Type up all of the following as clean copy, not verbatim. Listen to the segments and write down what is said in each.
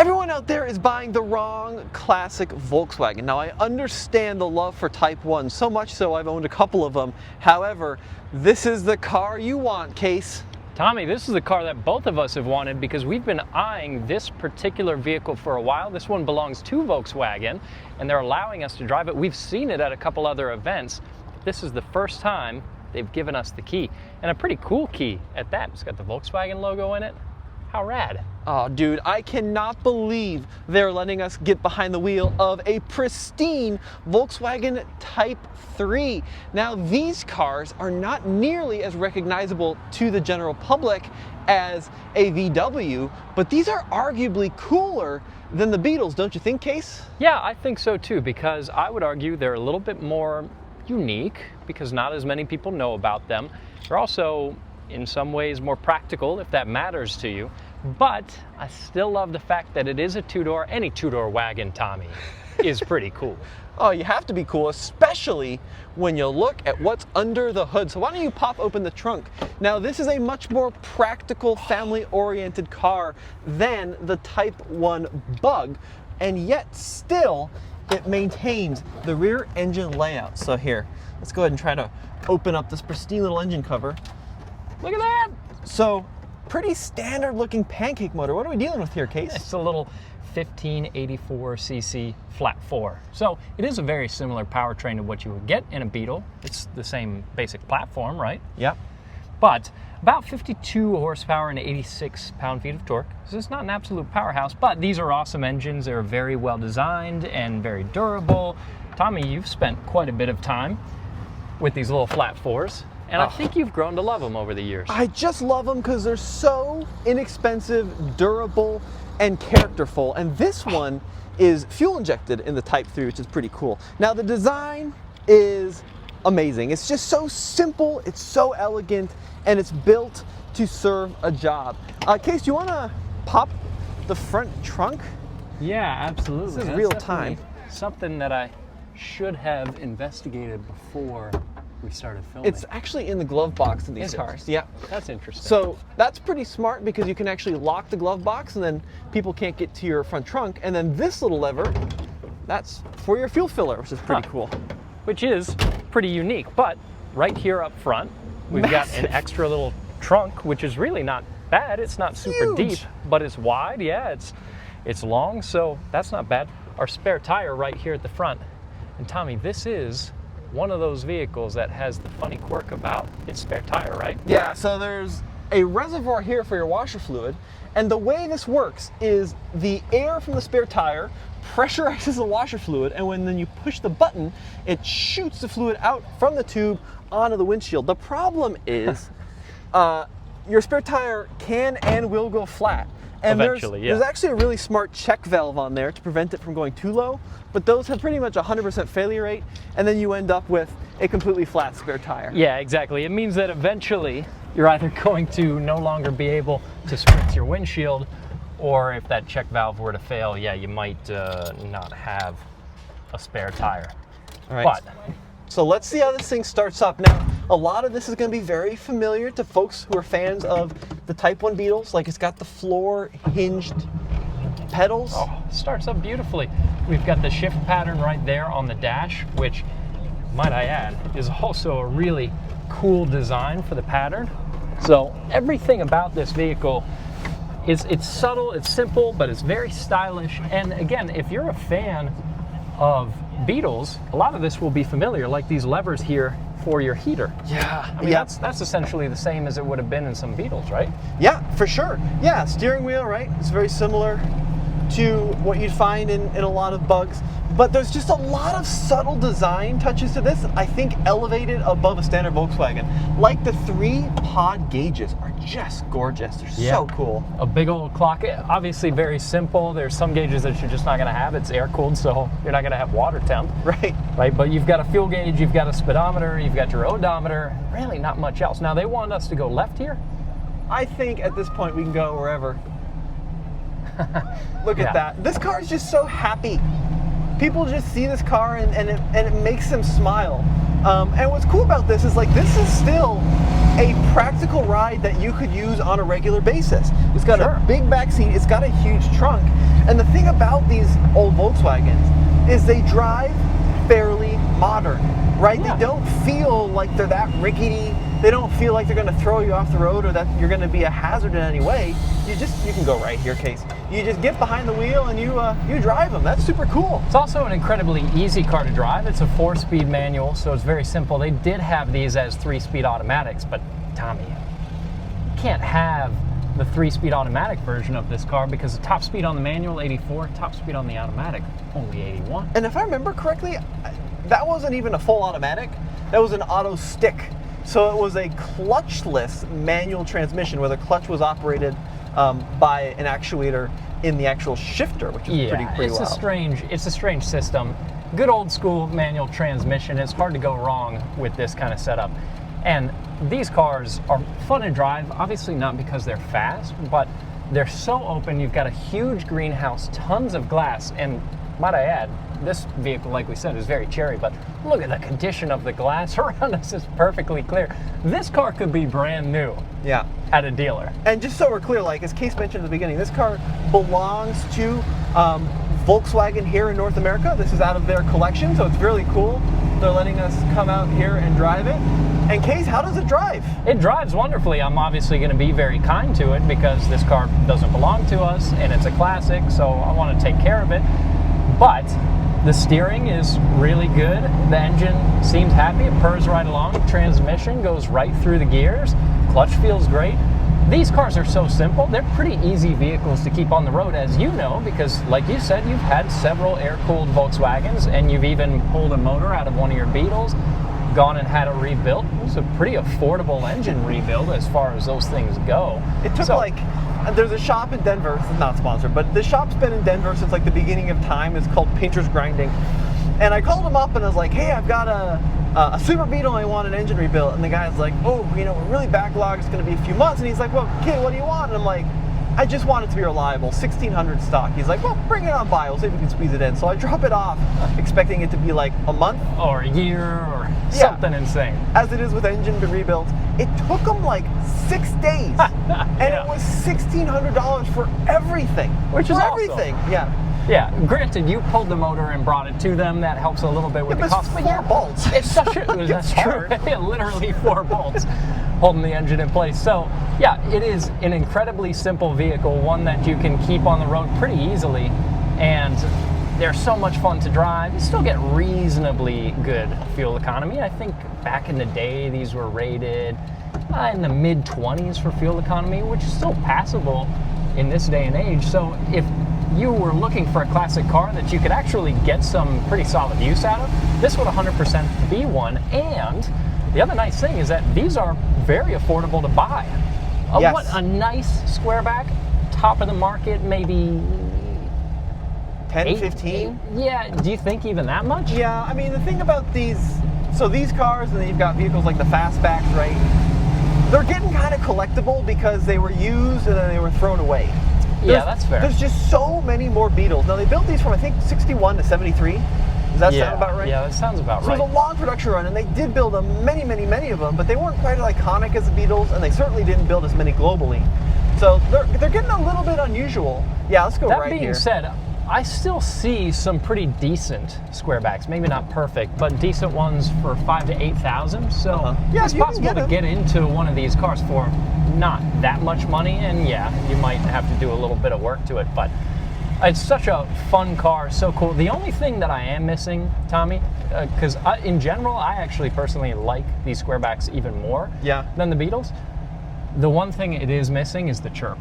Everyone out there is buying the wrong classic Volkswagen. Now, I understand the love for Type 1, so much so I've owned a couple of them. However, this is the car you want, Kase. Tommy, this is the car that both of us have wanted because we've been eyeing this particular vehicle for a while. This one belongs to Volkswagen, and they're allowing us to drive it. We've seen it at a couple other events. This is the first time they've given us the key, and a pretty cool key at that. It's got the Volkswagen logo in it. How rad. Oh, dude, I cannot believe they're letting us get behind the wheel of a pristine Volkswagen Type 3. Now, these cars are not nearly as recognizable to the general public as a VW, but these are arguably cooler than the Beetles, don't you think, Kase? Yeah, I think so too, because I would argue they're a little bit more unique because not as many people know about them. They're also in some ways more practical, if that matters to you. But I still love the fact that it is a two-door. Any two-door wagon, Tommy, is pretty cool. Oh, you have to be cool, especially when you look at what's under the hood. So why don't you pop open the trunk? Now, this is a much more practical, family-oriented car than the Type 1 Bug, and yet still it maintains the rear engine layout. So here, let's go ahead and try to open up this pristine little engine cover. Look at that! So, pretty standard looking pancake motor. What are we dealing with here, Kase? It's a little 1584cc flat 4. So it is a very similar powertrain to what you would get in a Beetle. It's the same basic platform, right? Yep. But about 52 horsepower and 86 pound-feet of torque. So it's not an absolute powerhouse, but these are awesome engines. They're very well designed and very durable. Tommy, you've spent quite a bit of time with these little flat 4s. And I think you've grown to love them over the years. I just love them because they're so inexpensive, durable, and characterful. And this one is fuel injected in the Type 3, which is pretty cool. Now, the design is amazing. It's just so simple, it's so elegant, and it's built to serve a job. Kase, do you want to pop the front trunk? Yeah, absolutely. This is real time. Something that I should have investigated before we started filming. It's actually in the glove box in these cars. Yeah. That's interesting. So that's pretty smart because you can actually lock the glove box and then people can't get to your front trunk. And then this little lever, that's for your fuel filler, which is pretty cool. Which is pretty unique. But right here up front, we've got an extra little trunk, which is really not bad. It's not super deep, but it's wide. Yeah, it's long, so that's not bad. Our spare tire right here at the front. And Tommy, this is one of those vehicles that has the funny quirk about its spare tire, right? Yeah, so there's a reservoir here for your washer fluid, and the way this works is the air from the spare tire pressurizes the washer fluid, and when then you push the button, it shoots the fluid out from the tube onto the windshield. The problem is your spare tire can and will go flat. And there's actually a really smart check valve on there to prevent it from going too low, but those have pretty much 100% failure rate, and then you end up with a completely flat spare tire. Yeah, exactly. It means that eventually you're either going to no longer be able to spritz your windshield, or if that check valve were to fail, yeah, you might not have a spare tire. All right. So let's see how this thing starts up. Now, a lot of this is going to be very familiar to folks who are fans of the Type 1 Beetles. Like, it's got the floor hinged pedals. Oh, starts up beautifully. We've got the shift pattern right there on the dash, which, might I add, is also a really cool design for the pattern. So everything about this vehicle it's subtle, it's simple, but it's very stylish. And again, if you're a fan of Beetles, a lot of this will be familiar, like these levers here for your heater. Yeah. I mean, that's essentially the same as it would have been in some Beetles, right? Yeah, for sure. Yeah, steering wheel, right? It's very similar to what you'd find in a lot of Bugs. But there's just a lot of subtle design touches to this that I think elevated above a standard Volkswagen. Like the 3 pod gauges are just gorgeous. They're so cool. A big old clock. Obviously very simple. There's some gauges that you're just not going to have. It's air cooled, so you're not going to have water temp. Right. Right. But you've got a fuel gauge, you've got a speedometer, you've got your odometer. Really not much else. Now they want us to go left here. I think at this point we can go wherever. Look at that. This car is just so happy. People just see this car and it makes them smile. And what's cool about this is, like, this is still a practical ride that you could use on a regular basis. It's got Sure. a big back seat, it's got a huge trunk, and the thing about these old Volkswagens is they drive fairly modern, right? Yeah. They don't feel like they're that rickety. They don't feel like they're going to throw you off the road or that you're going to be a hazard in any way. You can go right here, Kase. You just get behind the wheel and you drive them. That's super cool. It's also an incredibly easy car to drive. It's a 4-speed manual, so it's very simple. They did have these as 3-speed automatics, but Tommy, you can't have the 3-speed automatic version of this car because the top speed on the manual, 84, top speed on the automatic, only 81. And if I remember correctly, that wasn't even a full automatic. That was an auto stick. So it was a clutchless manual transmission where the clutch was operated by an actuator in the actual shifter, which is pretty it's wild. It's a strange system. Good old school manual transmission. It's hard to go wrong with this kind of setup. And these cars are fun to drive, obviously not because they're fast, but they're so open. You've got a huge greenhouse, tons of glass, and might I add, this vehicle, like we said, is very cherry, but look at the condition of the glass around us. It's perfectly clear. This car could be brand new at a dealer. And just so we're clear, like as Kase mentioned at the beginning, this car belongs to Volkswagen here in North America. This is out of their collection, so it's really cool. They're letting us come out here and drive it. And Kase, how does it drive? It drives wonderfully. I'm obviously going to be very kind to it because this car doesn't belong to us and it's a classic, so I want to take care of it. But the steering is really good. The engine seems happy. It purrs right along. Transmission goes right through the gears. Clutch feels great. These cars are so simple. They're pretty easy vehicles to keep on the road, as you know, because like you said, you've had several air-cooled Volkswagens and you've even pulled a motor out of one of your Beetles, gone and had it rebuilt. It was a pretty affordable engine rebuild as far as those things go. It took there's a shop in Denver, this is not sponsored, but the shop's been in Denver since like the beginning of time. It's called Painter's Grinding. And I called him up and I was like, hey, I've got a Super Beetle and I want an engine rebuilt. And the guy's like, oh, we're really backlogged, it's gonna be a few months. And he's like, well, kid, what do you want? And I'm like, I just want it to be reliable, 1600 stock. He's like, well, bring it on by, we'll see if we can squeeze it in. So I drop it off, expecting it to be like a month. Or a year, or something insane. As it is with engine rebuilds. It took them like 6 days. And it was $1,600 for everything. Which is awesome. everything, Yeah, granted, you pulled the motor and brought it to them. That helps a little bit with the cost. But 4 bolts. It's such a, that's true. Yeah, literally 4 bolts holding the engine in place. So, yeah, it is an incredibly simple vehicle, one that you can keep on the road pretty easily, and they're so much fun to drive. You still get reasonably good fuel economy. I think back in the day, these were rated in the mid-20s for fuel economy, which is still passable in this day and age. So if you were looking for a classic car that you could actually get some pretty solid use out of, this would 100% be one. And the other nice thing is that these are very affordable to buy. Yes. What a nice squareback, top of the market, maybe 10, 15? Yeah, do you think even that much? Yeah, I mean, the thing about these cars, and then you've got vehicles like the fastbacks, right? They're getting kind of collectible because they were used and then they were thrown away. That's fair. There's just so many more Beetles. Now, they built these from, I think, 61 to 73. Does that sound about right? Yeah, that sounds about right. So it was a long production run, and they did build many of them, but they weren't quite as iconic as the Beetles, and they certainly didn't build as many globally. So they're getting a little bit unusual. Yeah, let's go right here. That being said, I still see some pretty decent squarebacks. Maybe not perfect, but decent ones for 5,000 to 8,000. So it's possible to get into one of these cars for not that much money, and yeah, you might have to do a little bit of work to it, but it's such a fun car, so cool. The only thing that I am missing, Tommy, because in general, I actually personally like these squarebacks even more than the Beetles. The one thing it is missing is the chirp.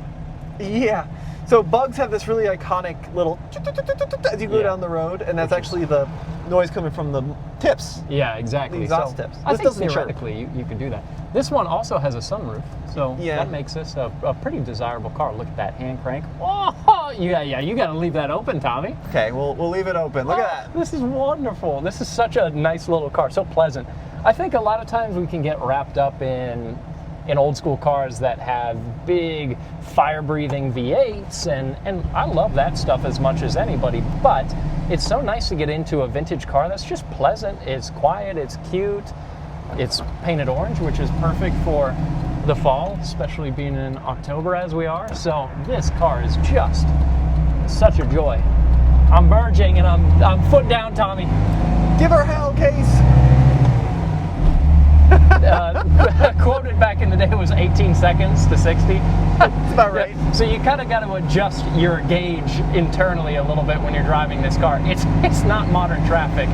Yeah. So bugs have this really iconic little as you go down the road, and that's actually the noise coming from the tips. Yeah, exactly. The exhaust tips. I think theoretically you could do that. This one also has a sunroof, so that makes this a pretty desirable car. Look at that hand crank. Oh, yeah, you got to leave that open, Tommy. Okay, we'll leave it open. Look at that. This is wonderful. This is such a nice little car, so pleasant. I think a lot of times we can get wrapped up in old school cars that have big fire-breathing V8s, and I love that stuff as much as anybody, but it's so nice to get into a vintage car that's just pleasant, it's quiet, it's cute. It's painted orange, which is perfect for the fall, especially being in October as we are. So this car is just such a joy. I'm merging and I'm foot down, Tommy. Give her hell, Kase. Quoted back in the day was 18 seconds to 60. That's about right. Yeah. So you kind of got to adjust your gauge internally a little bit when you're driving this car. It's not modern traffic.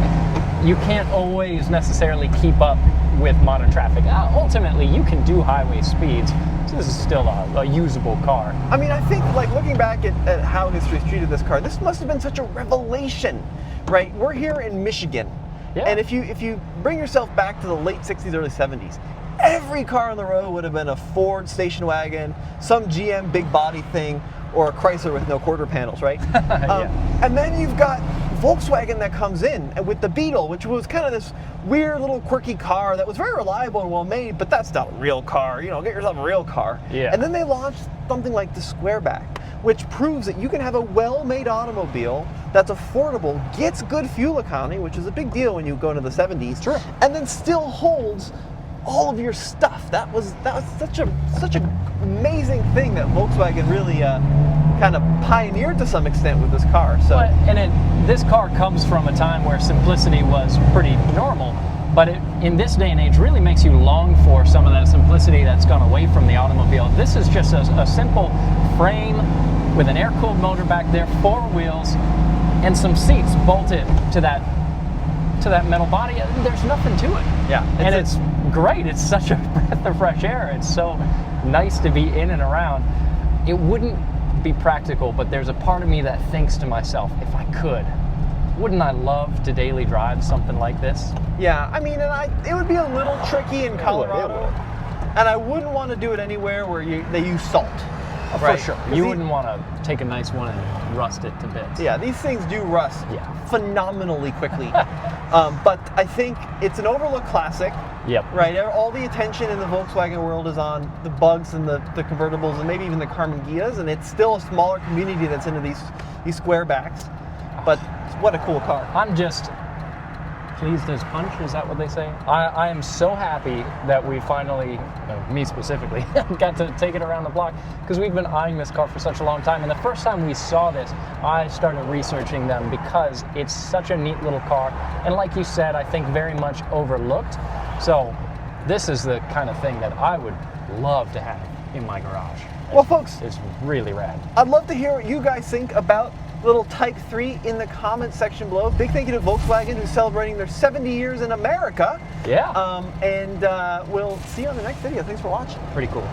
You can't always necessarily keep up with modern traffic. Ultimately, you can do highway speeds. So this is still a usable car. I mean, I think, like, looking back at how history's treated this car, this must have been such a revelation, right? We're here in Michigan. Yeah. And if you bring yourself back to the late 60s, early 70s, every car on the road would have been a Ford station wagon, some GM big body thing, or a Chrysler with no quarter panels, right? Yeah. And then you've got Volkswagen that comes in with the Beetle, which was kind of this weird little quirky car that was very reliable and well made, but that's not a real car. You know, get yourself a real car. Yeah. And then they launched something like the Squareback, which proves that you can have a well-made automobile that's affordable, gets good fuel economy, which is a big deal when you go into the 70s, Sure. and then still holds all of your stuff. That was such a amazing thing that Volkswagen really kind of pioneered to some extent with this car. So, this car comes from a time where simplicity was pretty normal, but in this day and age really makes you long for some of that simplicity that's gone away from the automobile. This is just a simple frame with an air-cooled motor back there, 4 wheels, and some seats bolted to that metal body. There's nothing to it. yeah. And it's great. It's such a breath of fresh air. It's so nice to be in and around. It wouldn't be practical, but there's a part of me that thinks to myself, if I could, wouldn't I love to daily drive something like this? Yeah, I mean, it would be a little tricky in Colorado, and I wouldn't want to do it anywhere where they use salt. For sure. You wouldn't want to take a nice one and rust it to bits. Yeah, these things do rust phenomenally quickly. But I think it's an overlooked classic. Yep. Right? All the attention in the Volkswagen world is on the Bugs and the convertibles and maybe even the Carmen Gias, and it's still a smaller community that's into these squarebacks. But what a cool car. I'm just pleased as punch, is that what they say? I am so happy that we finally, me specifically, got to take it around the block, because we've been eyeing this car for such a long time. And the first time we saw this, I started researching them because it's such a neat little car. And like you said, I think very much overlooked. So this is the kind of thing that I would love to have in my garage. Well, folks, it's really rad. I'd love to hear what you guys think about little Type 3 in the comments section below. Big thank you to Volkswagen, who's celebrating their 70 years in America. Yeah. And we'll see you on the next video. Thanks for watching. Pretty cool.